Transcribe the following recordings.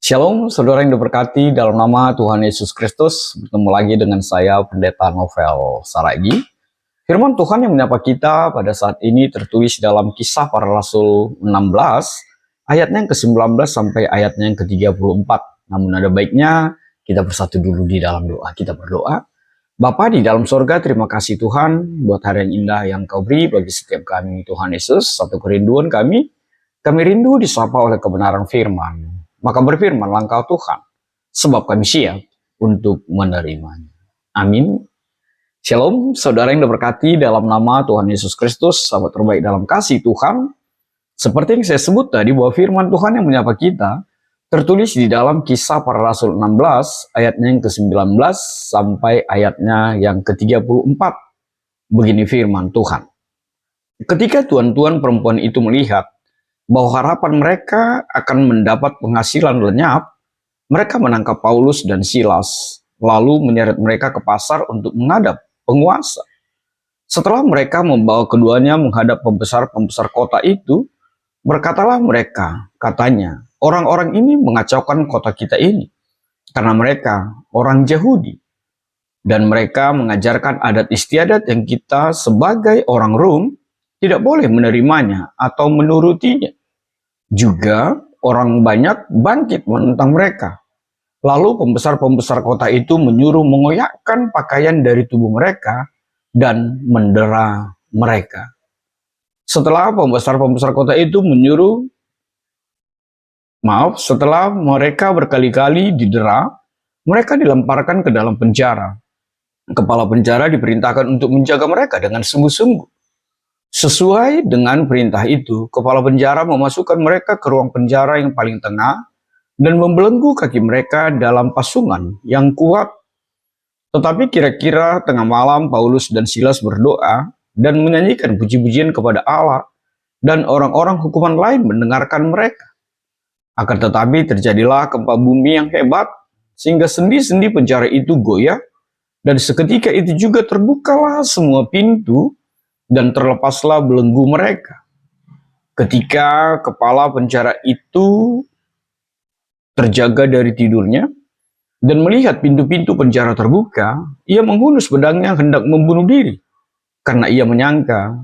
Shalom, saudara yang diberkati dalam nama Tuhan Yesus Kristus. Bertemu lagi dengan saya, Pendeta Novel Saragi. Firman Tuhan yang menyapa kita pada saat ini tertulis dalam Kisah Para Rasul 16, ayatnya yang ke-19 sampai ayatnya yang ke-34. Namun ada baiknya kita bersatu dulu di dalam doa. Kita berdoa. Bapa di dalam sorga, terima kasih Tuhan buat hari yang indah yang Kau beri bagi setiap kami, Tuhan Yesus. Satu kerinduan kami rindu disapa oleh kebenaran firman. Maka berfirmanlah Engkau Tuhan, sebab kami siap untuk menerimanya. Amin. Shalom, saudara yang diberkati dalam nama Tuhan Yesus Kristus, sahabat terbaik dalam kasih Tuhan. Seperti yang saya sebut tadi, bahwa firman Tuhan yang menyapa kita, tertulis di dalam Kisah Para Rasul 16, ayatnya yang ke-19 sampai ayatnya yang ke-34. Begini firman Tuhan. Ketika tuan-tuan perempuan itu melihat bahwa harapan mereka akan mendapat penghasilan lenyap, mereka menangkap Paulus dan Silas, lalu menyeret mereka ke pasar untuk menghadap penguasa. Setelah mereka membawa keduanya menghadap pembesar-pembesar kota itu, berkatalah mereka, katanya, orang-orang ini mengacaukan kota kita ini, karena mereka orang Yahudi, dan mereka mengajarkan adat istiadat yang kita sebagai orang Rom tidak boleh menerimanya atau menurutinya. Juga orang banyak bangkit menentang mereka. Lalu pembesar-pembesar kota itu menyuruh mengoyakkan pakaian dari tubuh mereka dan mendera mereka. Setelah pembesar-pembesar kota itu setelah mereka berkali-kali didera, mereka dilemparkan ke dalam penjara. Kepala penjara diperintahkan untuk menjaga mereka dengan sungguh-sungguh. Sesuai dengan perintah itu, kepala penjara memasukkan mereka ke ruang penjara yang paling tengah dan membelenggu kaki mereka dalam pasungan yang kuat. Tetapi kira-kira tengah malam Paulus dan Silas berdoa dan menyanyikan puji-pujian kepada Allah, dan orang-orang hukuman lain mendengarkan mereka. Akan tetapi terjadilah gempa bumi yang hebat, sehingga sendi-sendi penjara itu goyah, dan seketika itu juga terbukalah semua pintu, dan terlepaslah belenggu mereka. Ketika kepala penjara itu terjaga dari tidurnya dan melihat pintu-pintu penjara terbuka, ia menghunus pedangnya hendak membunuh diri, karena ia menyangka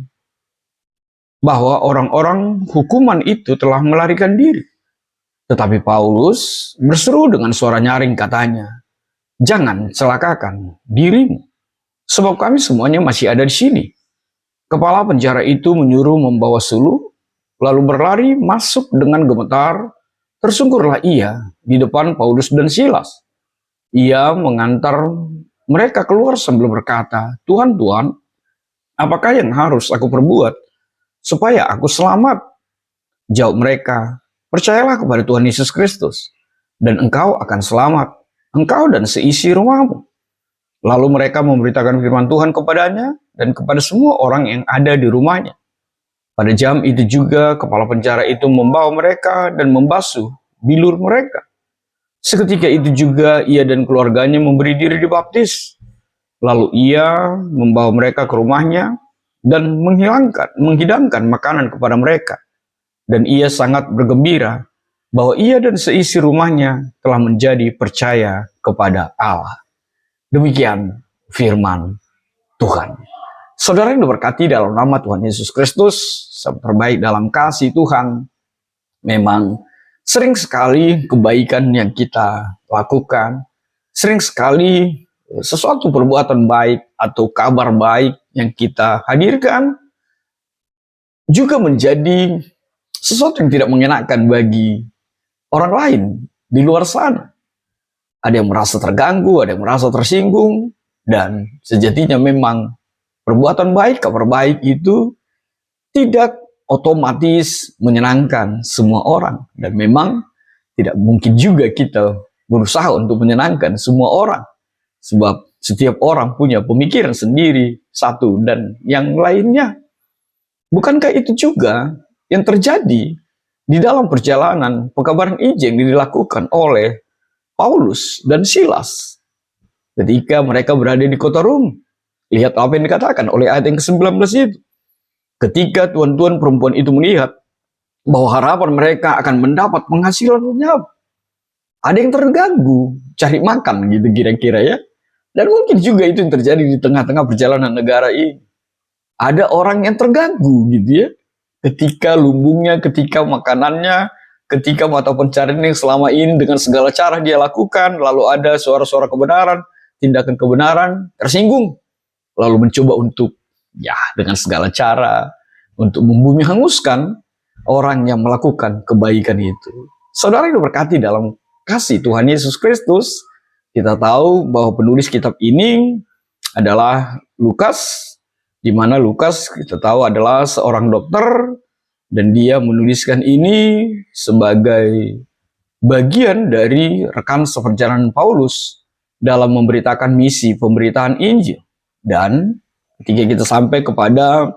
bahwa orang-orang hukuman itu telah melarikan diri. Tetapi Paulus berseru dengan suara nyaring, katanya, "Jangan celakakan dirimu, sebab kami semuanya masih ada di sini." Kepala penjara itu menyuruh membawa suluh, lalu berlari masuk dengan gemetar. Tersungkurlah ia di depan Paulus dan Silas. Ia mengantar mereka keluar sambil berkata, "Tuhan, Tuhan, apakah yang harus aku perbuat supaya aku selamat?" Jawab mereka, "Percayalah kepada Tuhan Yesus Kristus, dan engkau akan selamat, engkau dan seisi rumahmu." Lalu mereka memberitakan firman Tuhan kepadanya dan kepada semua orang yang ada di rumahnya. Pada jam itu juga kepala penjara itu membawa mereka dan membasuh bilur mereka. Seketika itu juga ia dan keluarganya memberi diri dibaptis. Lalu ia membawa mereka ke rumahnya dan menghidangkan makanan kepada mereka. Dan ia sangat bergembira bahwa ia dan seisi rumahnya telah menjadi percaya kepada Allah. Demikian firman Tuhan. Saudara yang diberkati dalam nama Tuhan Yesus Kristus, sahabat terbaik dalam kasih Tuhan, memang sering sekali kebaikan yang kita lakukan, sering sekali sesuatu perbuatan baik atau kabar baik yang kita hadirkan juga menjadi sesuatu yang tidak mengenakan bagi orang lain di luar sana. Ada yang merasa terganggu, ada yang merasa tersinggung, dan sejatinya memang perbuatan baik, kabar baik itu tidak otomatis menyenangkan semua orang. Dan memang tidak mungkin juga kita berusaha untuk menyenangkan semua orang. Sebab setiap orang punya pemikiran sendiri, satu dan yang lainnya. Bukankah itu juga yang terjadi di dalam perjalanan pekabaran Injil yang dilakukan oleh Paulus dan Silas ketika mereka berada di kota Rom? Lihat apa yang dikatakan oleh ayat yang ke-19 itu. Ketika tuan-tuan perempuan itu melihat bahwa harapan mereka akan mendapat penghasilan lenyap, ada yang terganggu cari makan gitu kira-kira ya. Dan mungkin juga itu yang terjadi di tengah-tengah perjalanan negara ini. Ada orang yang terganggu gitu ya, ketika lumbungnya, ketika makanannya, ketika mata pencarian yang selama ini dengan segala cara dia lakukan, lalu ada suara-suara kebenaran, tindakan kebenaran, tersinggung, lalu mencoba untuk ya dengan segala cara untuk membumi hanguskan orang yang melakukan kebaikan itu. Saudara yang berkati dalam kasih Tuhan Yesus Kristus, kita tahu bahwa penulis kitab ini adalah Lukas, di mana Lukas kita tahu adalah seorang dokter, dan dia menuliskan ini sebagai bagian dari rekan seperjalanan Paulus dalam memberitakan misi pemberitaan Injil. Dan ketika kita sampai kepada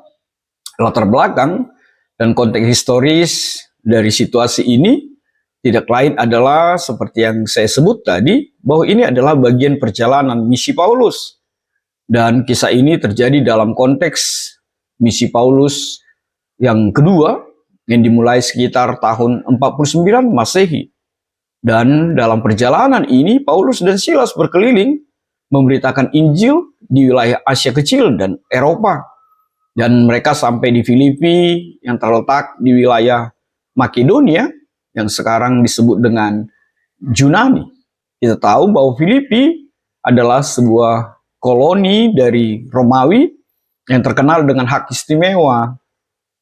latar belakang dan konteks historis dari situasi ini, tidak lain adalah seperti yang saya sebut tadi, bahwa ini adalah bagian perjalanan misi Paulus. Dan kisah ini terjadi dalam konteks misi Paulus yang kedua, yang dimulai sekitar tahun 49 Masehi. Dan dalam perjalanan ini, Paulus dan Silas berkeliling memberitakan Injil di wilayah Asia Kecil dan Eropa. Dan mereka sampai di Filipi yang terletak di wilayah Makedonia, yang sekarang disebut dengan Yunani. Kita tahu bahwa Filipi adalah sebuah koloni dari Romawi yang terkenal dengan hak istimewa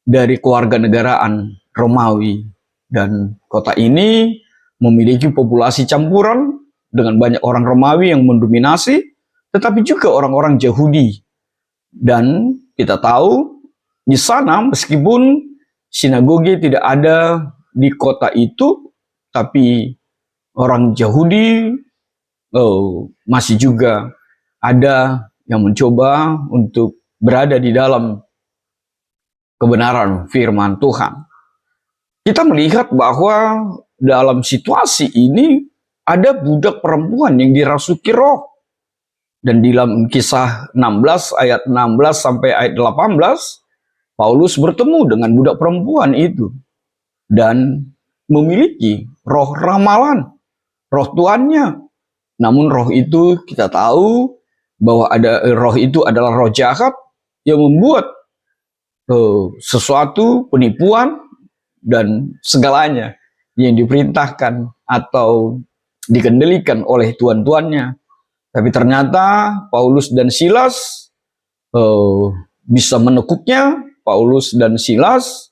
dari kewarganegaraan Romawi. Dan kota ini memiliki populasi campuran dengan banyak orang Romawi yang mendominasi, tetapi juga orang-orang Yahudi. Dan kita tahu di sana meskipun sinagoge tidak ada di kota itu, tapi orang Yahudi masih juga ada yang mencoba untuk berada di dalam kebenaran firman Tuhan. Kita melihat bahwa dalam situasi ini ada budak perempuan yang dirasuki roh. Dan di dalam kisah 16 ayat 16 sampai ayat 18, Paulus bertemu dengan budak perempuan itu dan memiliki roh ramalan, roh tuannya. Namun roh itu kita tahu bahwa roh itu adalah roh jahat yang membuat sesuatu penipuan dan segalanya yang diperintahkan atau dikendalikan oleh tuan-tuannya. Tapi ternyata Paulus dan Silas bisa menekuknya. Paulus dan Silas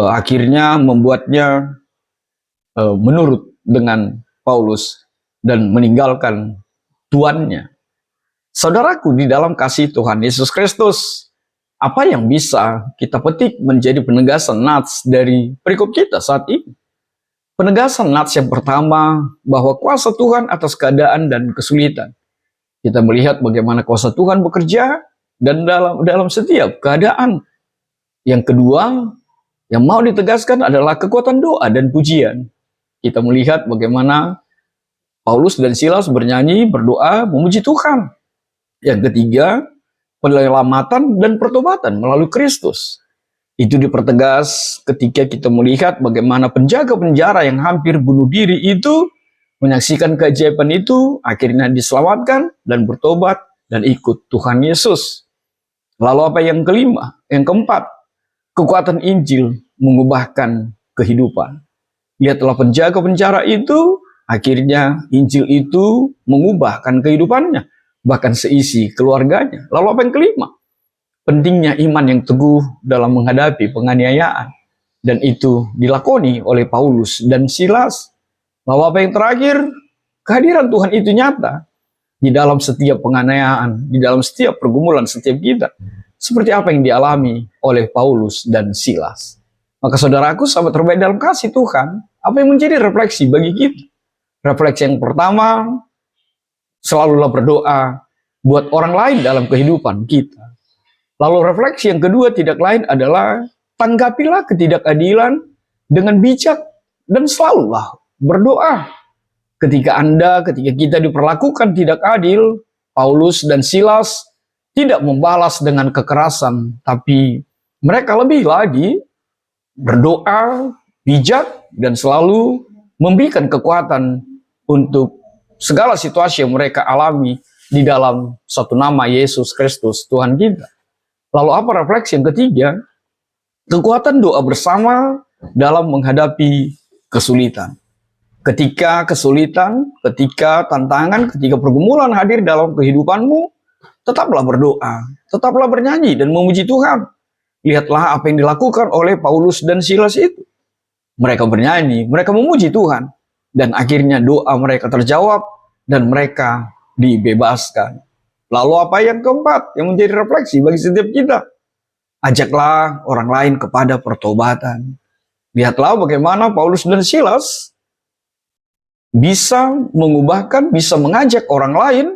akhirnya membuatnya menurut dengan Paulus dan meninggalkan tuannya. Saudaraku di dalam kasih Tuhan Yesus Kristus, apa yang bisa kita petik menjadi penegasan nats dari perikop kita saat ini? Penegasan nats yang pertama, bahwa kuasa Tuhan atas keadaan dan kesulitan. Kita melihat bagaimana kuasa Tuhan bekerja dan dalam setiap keadaan. Yang kedua, yang mau ditegaskan adalah kekuatan doa dan pujian. Kita melihat bagaimana Paulus dan Silas bernyanyi, berdoa, memuji Tuhan. Yang ketiga, penyelamatan dan pertobatan melalui Kristus. Itu dipertegas ketika kita melihat bagaimana penjaga penjara yang hampir bunuh diri itu menyaksikan keajaiban itu, akhirnya diselamatkan dan bertobat dan ikut Tuhan Yesus. Lalu apa yang kelima? Yang keempat, kekuatan Injil mengubahkan kehidupan. Lihatlah penjaga penjara itu, akhirnya Injil itu mengubahkan kehidupannya, bahkan seisi keluarganya. Lalu apa yang kelima? Pentingnya iman yang teguh dalam menghadapi penganiayaan. Dan itu dilakoni oleh Paulus dan Silas. Lalu apa yang terakhir? Kehadiran Tuhan itu nyata di dalam setiap penganiayaan, di dalam setiap pergumulan setiap kita. Seperti apa yang dialami oleh Paulus dan Silas. Maka saudaraku, sahabat terbaik dalam kasih Tuhan, apa yang menjadi refleksi bagi kita? Refleksi yang pertama, selalulah berdoa buat orang lain dalam kehidupan kita. Lalu refleksi yang kedua tidak lain adalah tanggapilah ketidakadilan dengan bijak dan selalulah berdoa. Ketika kita diperlakukan tidak adil, Paulus dan Silas tidak membalas dengan kekerasan, tapi mereka lebih lagi berdoa, bijak, dan selalu memberikan kekuatan untuk segala situasi yang mereka alami di dalam satu nama Yesus Kristus Tuhan kita. Lalu apa refleksi yang ketiga? Kekuatan doa bersama dalam menghadapi kesulitan. Ketika kesulitan, ketika tantangan, ketika pergumulan hadir dalam kehidupanmu, tetaplah berdoa, tetaplah bernyanyi dan memuji Tuhan. Lihatlah apa yang dilakukan oleh Paulus dan Silas itu. Mereka bernyanyi, mereka memuji Tuhan. Dan akhirnya doa mereka terjawab dan mereka dibebaskan. Lalu apa yang keempat yang menjadi refleksi bagi setiap kita? Ajaklah orang lain kepada pertobatan. Lihatlah bagaimana Paulus dan Silas bisa mengubahkan, bisa mengajak orang lain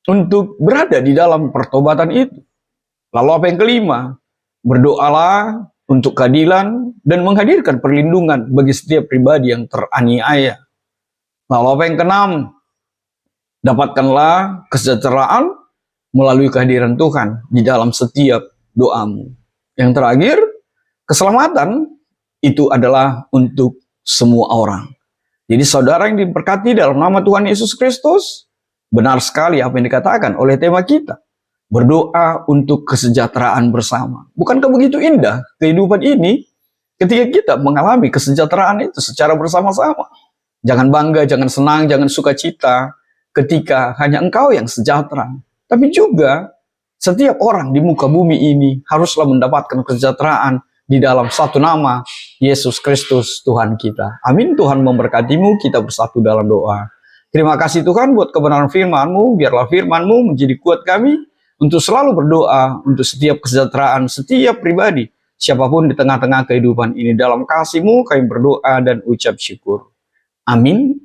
untuk berada di dalam pertobatan itu. Lalu apa yang kelima? Berdoalah untuk keadilan dan menghadirkan perlindungan bagi setiap pribadi yang teraniaya. Lalu apa yang keenam? Dapatkanlah kesejahteraan melalui kehadiran Tuhan di dalam setiap doamu. Yang terakhir, keselamatan itu adalah untuk semua orang. Jadi saudara yang diberkati dalam nama Tuhan Yesus Kristus, benar sekali apa yang dikatakan oleh tema kita. Berdoa untuk kesejahteraan bersama. Bukankah begitu indah kehidupan ini ketika kita mengalami kesejahteraan itu secara bersama-sama? Jangan bangga, jangan senang, jangan sukacita ketika hanya engkau yang sejahtera. Tapi juga setiap orang di muka bumi ini haruslah mendapatkan kesejahteraan di dalam satu nama, Yesus Kristus Tuhan kita. Amin. Tuhan memberkatimu, kita bersatu dalam doa. Terima kasih Tuhan buat kebenaran firman-Mu, biarlah firman-Mu menjadi kuat kami untuk selalu berdoa untuk setiap kesejahteraan setiap pribadi, siapapun di tengah-tengah kehidupan ini. Dalam kasih-Mu kami berdoa dan ucap syukur. Amin.